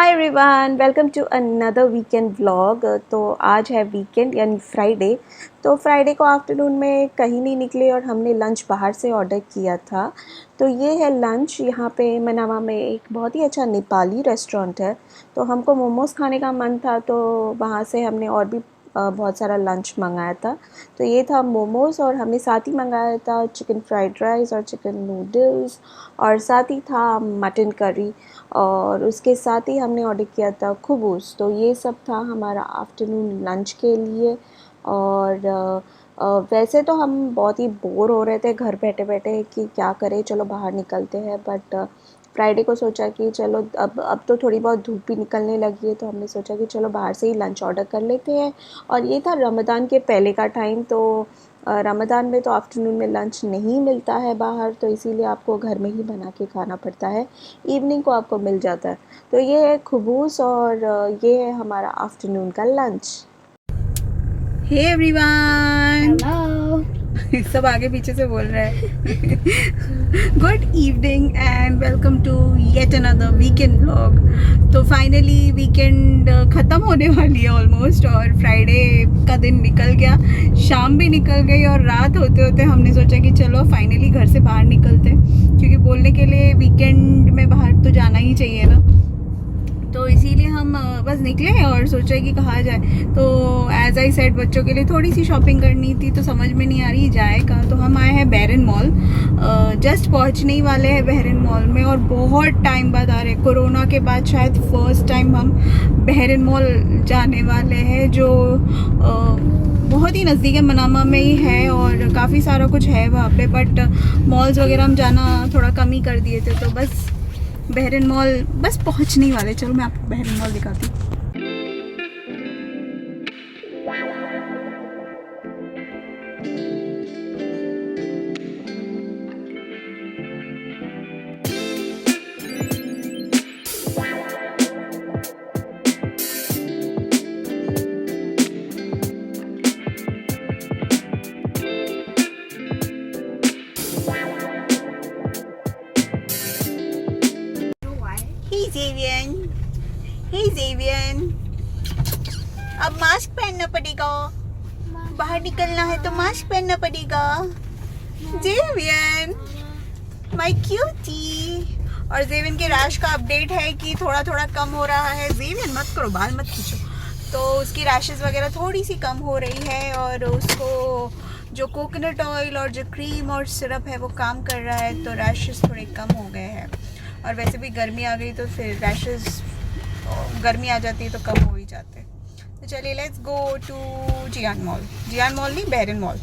Hi everyone, welcome to another weekend vlog. तो आज है वीकेंड यानी फ्राइडे। तो फ्राइडे को आफ्टरनून में कहीं नहीं निकले और हमने लंच बाहर से ऑर्डर किया था। तो ये है लंच। यहाँ पे मनामा में एक बहुत ही अच्छा नेपाली रेस्टोरेंट है। तो हमको मोमोज़ खाने का मन था, तो वहाँ से हमने और भी बहुत सारा लंच मंगाया था। तो ये था मोमोज़ और हमने साथ ही मंगाया था चिकन फ्राइड राइस और चिकन नूडल्स, और साथ ही था मटन करी, और उसके साथ ही हमने ऑर्डर किया था खुबूस। तो ये सब था हमारा आफ्टरनून लंच के लिए। और वैसे तो हम बहुत ही बोर हो रहे थे घर बैठे बैठे कि क्या करें, चलो बाहर निकलते हैं। बट फ्राइडे को सोचा कि चलो अब तो थोड़ी बहुत धूप भी निकलने लगी है, तो हमने सोचा कि चलो बाहर से ही लंच ऑर्डर कर लेते हैं। और ये था रमज़ान के पहले का टाइम, तो रमज़ान में तो आफ्टरनून में लंच नहीं मिलता है बाहर, तो इसीलिए आपको घर में ही बना के खाना पड़ता है। इवनिंग को आपको मिल जाता है। तो ये है खुबूस और ये है हमारा आफ्टरनून का लंच। Hey everyone, hello. सब आगे पीछे से बोल रहे हैं। Good evening and welcome to yet another weekend vlog. तो फाइनली वीकेंड ख़त्म होने वाली है ऑलमोस्ट, और फ्राइडे का दिन निकल गया, शाम भी निकल गई, और रात होते होते हमने सोचा कि चलो फाइनली घर से बाहर निकलते, क्योंकि बोलने के लिए वीकेंड में बाहर तो जाना ही चाहिए ना। तो इसीलिए हम बस निकले और सोचा कि कहाँ जाए। तो एज आई सेड, बच्चों के लिए थोड़ी सी शॉपिंग करनी थी, तो समझ में नहीं आ रही जाए कहाँ। तो हम आए हैं बहरीन मॉल। जस्ट पहुँचने ही वाले हैं बहरीन मॉल में, और बहुत टाइम बाद आ रहे हैं। कोरोना के बाद शायद फर्स्ट टाइम हम बहरीन मॉल जाने वाले हैं, जो बहुत ही नज़दीक है, मनामा में ही है, और काफ़ी सारा कुछ है वहाँ पे। बट मॉल्स वगैरह हम जाना थोड़ा कम ही कर दिए थे। तो बस बहरीन मॉल बस पहुंचने ही वाले। चलो मैं आपको बहरीन मॉल दिखाती हूँ। हे जेवियन, हे जेवियन, अब मास्क पहनना पड़ेगा। बाहर निकलना है तो मास्क पहनना पड़ेगा। जेवियन, माय क्यूटी। और जेवियन के रैश का अपडेट है कि थोड़ा थोड़ा कम हो रहा है। जेवियन मत करो, बाल मत खींचो। तो उसकी रैशेस वगैरह थोड़ी सी कम हो रही है, और उसको जो कोकोनट ऑयल और जो क्रीम और सिरप है वो काम कर रहा है, तो रैशेस थोड़े कम हो गए हैं। और वैसे भी गर्मी आ गई, तो फिर रैशेस, गर्मी आ जाती है तो कम हो ही जाते हैं। तो चलिए लेट्स गो टू जियान मॉल। जियान मॉल नहीं, बहरीन मॉल।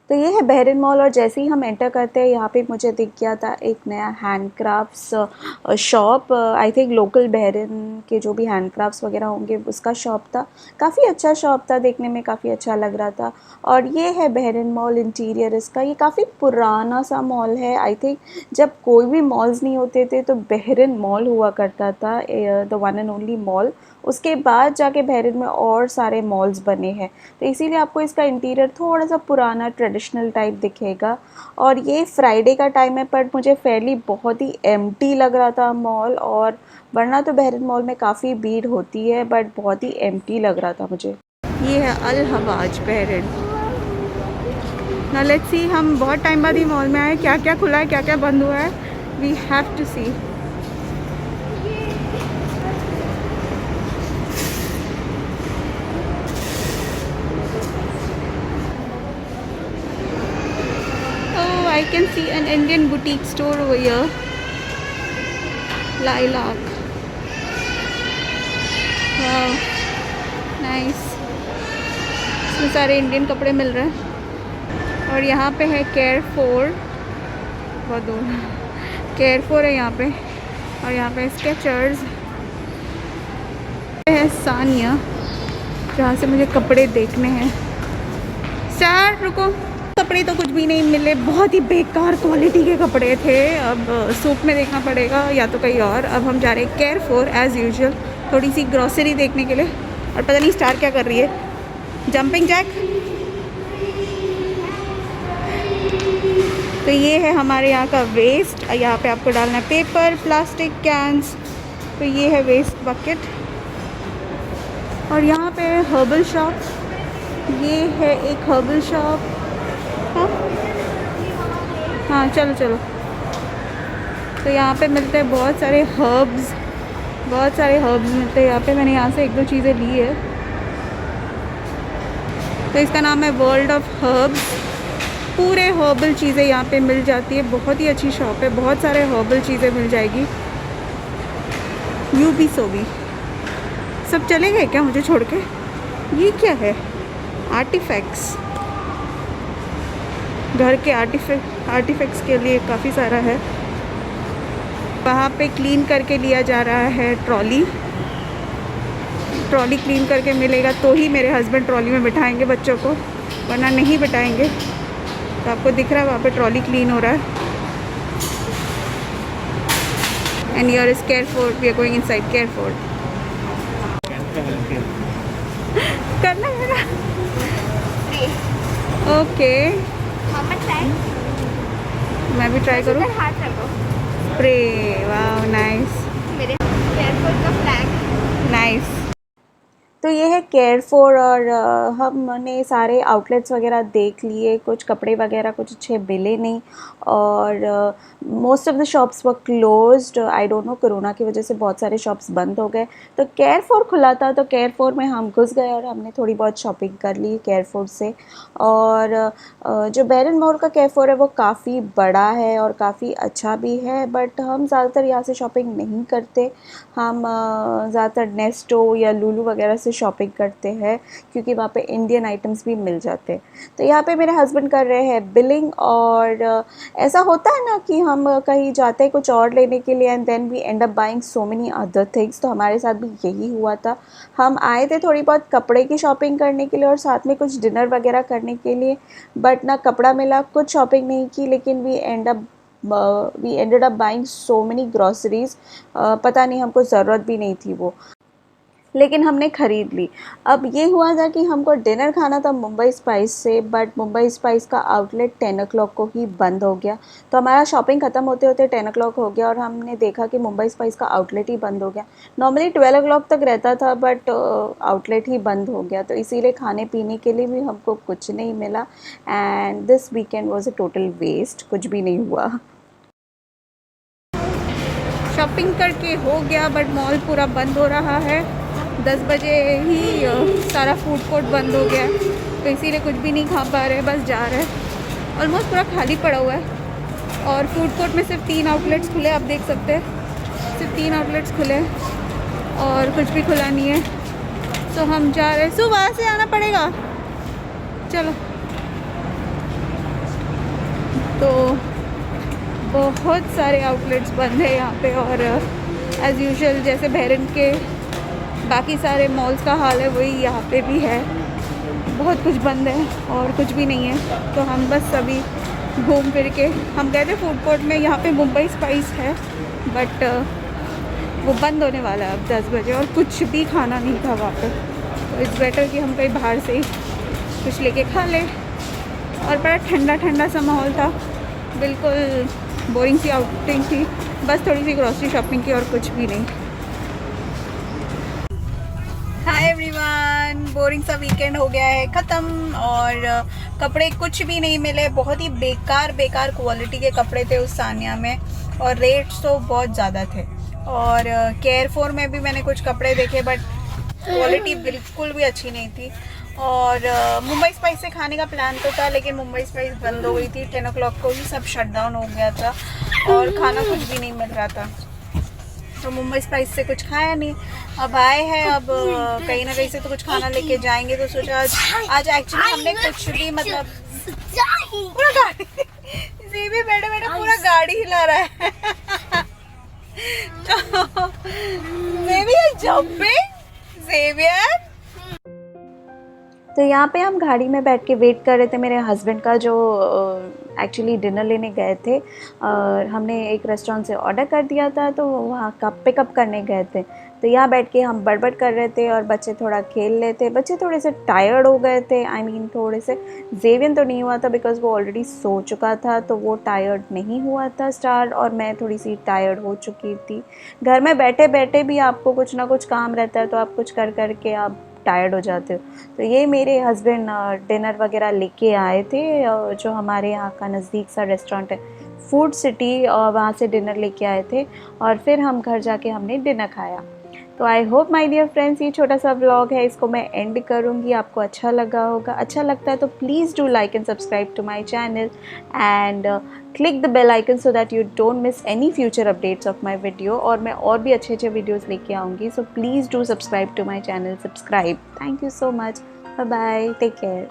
तो ये है बहरीन मॉल, और जैसे ही हम एंटर करते हैं यहाँ पे मुझे दिख गया था एक नया handcrafts shop. I think local Bahrain के जो भी हैंडक्राफ्ट्स वगैरह होंगे उसका शॉप था। काफ़ी अच्छा शॉप था, देखने में काफ़ी अच्छा लग रहा था। और ये है बहरीन मॉल इंटीरियर इसका। ये काफ़ी पुराना सा मॉल है। आई थिंक जब कोई भी मॉल्स नहीं होते थे तो बहरीन मॉल हुआ करता था, the one and only mall. उसके बाद जाके बहरीन में और सारे मॉल्स बने हैं, तो इसीलिए आपको इसका इंटीरियर थोड़ा सा पुराना ट्रेडिशनल टाइप दिखेगा। और ये फ्राइडे का टाइम है, पर मुझे फेयरली बहुत ही एम्प्टी लग रहा था मॉल। और वरना तो बहरीन मॉल में काफ़ी भीड़ होती है, बट बहुत ही एम्प्टी लग रहा था मुझे। ये है अल हवाज बहरीन। ना लेट्स सी, हम बहुत टाइम बाद ही मॉल में आए, क्या क्या खुला है क्या क्या बंद हुआ है, we have to see. I can see an Indian boutique store over here. Lilac. Wow, nice. इसमें सारे इंडियन कपड़े मिल रहे हैं। और यहाँ पे है CARREFOUR, बहुत दूर CARREFOUR है यहाँ पे। और यहाँ पे स्केचर्स है, सानिया, जहाँ से मुझे कपड़े देखने हैं। सर रुको, कपड़े तो कुछ भी नहीं मिले, बहुत ही बेकार क्वालिटी के कपड़े थे। अब सूप में देखना पड़ेगा या तो कहीं और। अब हम जा रहे हैं केयरफॉर एज़ यूजुअल, थोड़ी सी ग्रॉसरी देखने के लिए। और पता नहीं स्टार क्या कर रही है, जंपिंग जैक। तो ये है हमारे यहाँ का वेस्ट। यहाँ पे आपको डालना है पेपर, प्लास्टिक, कैंस। तो ये है वेस्ट बकेट। और यहाँ पे हर्बल शॉप, ये है एक हर्बल शॉप। हाँ हाँ, चलो चलो। तो यहाँ पे मिलते हैं बहुत सारे हर्ब्स, बहुत सारे हर्ब्स मिलते हैं यहाँ पे। मैंने यहाँ से 1-2 चीज़ें ली है। तो इसका नाम है वर्ल्ड ऑफ हर्ब्स। पूरे हर्बल चीज़ें यहाँ पे मिल जाती है। बहुत ही अच्छी शॉप है, बहुत सारे हर्बल चीज़ें मिल जाएगी। यू भी सो भी सब चले गए क्या मुझे छोड़ के? ये क्या है? आर्टिफैक्ट्स, घर के आर्टिफैक्ट्स के लिए काफ़ी सारा है। वहाँ पे क्लीन करके लिया जा रहा है ट्रॉली क्लीन करके मिलेगा तो ही मेरे हस्बैंड ट्रॉली में बिठाएंगे बच्चों को, वरना नहीं बिठाएंगे। तो आपको दिख रहा है वहाँ पे ट्रॉली क्लीन हो रहा है। And your is Carrefour, we are going inside Carrefour. करना है ओके। मैं भी ट्राई करूँ। स्प्रे, वाह नाइस, मेरे केयरफॉर का फ्लैग नाइस। तो ये है केयरफॉर। और हमने सारे आउटलेट्स वगैरह देख लिए, कुछ कपड़े वगैरह कुछ अच्छे मिले नहीं। और most of the shops were closed. I don't know, corona की वजह से बहुत सारे शॉप्स बंद हो गए। तो केयरफॉर खुला था, तो केयरफॉर में हम घुस गए और हमने थोड़ी बहुत शॉपिंग कर ली केयरफॉर से। और जो बैरन मॉल का केयरफॉर है वो काफ़ी बड़ा है और काफ़ी अच्छा भी है, बट हम ज़्यादातर यहाँ से शॉपिंग नहीं करते। हम ज़्यादातर नेस्टो या लुलु वगैरह से शॉपिंग करते हैं, क्योंकि वहाँ पे इंडियन आइटम्स भी मिल जाते हैं। तो यहाँ पे मेरे हस्बैंड कर रहे हैं बिलिंग। और ऐसा होता है ना कि हम कहीं जाते हैं कुछ और लेने के लिए and then we end up buying so many other things. तो हमारे साथ भी यही हुआ था। हम आए थे थोड़ी बहुत कपड़े की शॉपिंग करने के लिए और साथ में कुछ डिनर वगैरह करने के लिए, बट ना कपड़ा मिला, कुछ शॉपिंग नहीं की, लेकिन we ended up buying so many groceries. पता नहीं, हमको ज़रूरत भी नहीं थी वो, लेकिन हमने ख़रीद ली। अब ये हुआ था कि हमको डिनर खाना था मुंबई स्पाइस से, बट मुंबई स्पाइस का आउटलेट 10 o'clock को ही बंद हो गया। तो हमारा शॉपिंग ख़त्म होते होते 10 o'clock हो गया और हमने देखा कि मुंबई स्पाइस का आउटलेट ही बंद हो गया। नॉर्मली 12 o'clock तक रहता था, बट आउटलेट ही बंद हो गया। तो इसीलिए खाने पीने के लिए भी हमको कुछ नहीं मिला। And this weekend was a total waste, कुछ भी नहीं हुआ। शॉपिंग करके हो गया, बट मॉल पूरा बंद हो रहा है। 10 बजे ही सारा फूड कोर्ट बंद हो गया, तो इसीलिए कुछ भी नहीं खा पा रहे, बस जा रहे हैं। ऑलमोस्ट पूरा खाली पड़ा हुआ है। और फूड कोर्ट में सिर्फ 3 आउटलेट्स खुले, आप देख सकते हैं, सिर्फ 3 आउटलेट्स खुले और कुछ भी खुला नहीं है। तो हम जा रहे हैं, सुबह से आना पड़ेगा, चलो। तो बहुत सारे आउटलेट्स बंद है यहाँ पे। और एज़ यूजुअल जैसे बहरीन के बाकी सारे मॉल्स का हाल है, वही यहाँ पे भी है। बहुत कुछ बंद है और कुछ भी नहीं है। तो हम बस अभी घूम फिर के, हम गए थे फूड कोर्ट में, यहाँ पे मुंबई स्पाइस है, बट वो बंद होने वाला है अब 10 बजे और कुछ भी खाना नहीं था वहाँ पे। तो इट्स बेटर कि हम कहीं बाहर से ही कुछ लेके खा लें। और बड़ा ठंडा ठंडा सा माहौल था, बिल्कुल बोरिंग सी आउटिंग थी, बस थोड़ी सी ग्रॉसरी शॉपिंग की और कुछ भी नहीं। हाय एवरीवन, बोरिंग सा वीकेंड हो गया है ख़त्म और कपड़े कुछ भी नहीं मिले। बहुत ही बेकार क्वालिटी के कपड़े थे उस सानिया में और रेट्स तो बहुत ज़्यादा थे। और केयरफॉर में भी मैंने कुछ कपड़े देखे, बट क्वालिटी बिल्कुल भी अच्छी नहीं थी। और मुंबई स्पाइस से खाने का प्लान तो था, लेकिन मुंबई स्पाइस बंद हो गई थी। 10 o'clock को ही सब शट डाउन हो गया था और खाना कुछ भी नहीं मिल रहा था। तो मुंबई स्पाइस से कुछ खाया नहीं। अब आए हैं, अब कहीं ना कहीं से तो कुछ खाना लेके जाएंगे। तो सोचा आज एक्चुअली हमने कुछ भी, मतलब पूरा गाड़ी भी बैठे बैठे पूरा गाड़ी हिला रहा है। Maybe a jumping, Xavier. तो यहाँ पे हम गाड़ी में बैठ के वेट कर रहे थे मेरे हस्बैंड का, जो एक्चुअली डिनर लेने गए थे। और हमने एक रेस्टोरेंट से ऑर्डर कर दिया था, तो वहाँ का पिकअप करने गए थे। तो यहाँ बैठ के हम बड़बड़ कर रहे थे और बच्चे थोड़ा खेल रहे थे। बच्चे थोड़े से टायर्ड हो गए थे, आई मीन थोड़े से। जेवियन तो नहीं हुआ था बिकॉज़ वो ऑलरेडी सो चुका था, तो वो टायर्ड नहीं हुआ था स्टार, और मैं थोड़ी सी टायर्ड हो चुकी थी। घर में बैठे बैठे भी आपको कुछ ना कुछ काम रहता है, तो आप कुछ कर कर के आप टायर्ड हो जाते हो। तो ये मेरे हस्बैंड डिनर वगैरह लेके आए थे, जो हमारे यहाँ का नज़दीक सा रेस्टोरेंट है फूड सिटी, और वहाँ से डिनर लेके आए थे। और फिर हम घर जाके हमने डिनर खाया। तो I hope my dear friends, ये छोटा सा व्लॉग है, इसको मैं एंड करूँगी। आपको अच्छा लगा होगा, अच्छा लगता है तो please do like and subscribe to my channel, and click the bell icon so that you don't miss any future updates of my video. और मैं और भी अच्छे अच्छे वीडियोज़ लेके आऊँगी, so please do subscribe to my channel, subscribe. Thank you so much, bye bye, take care.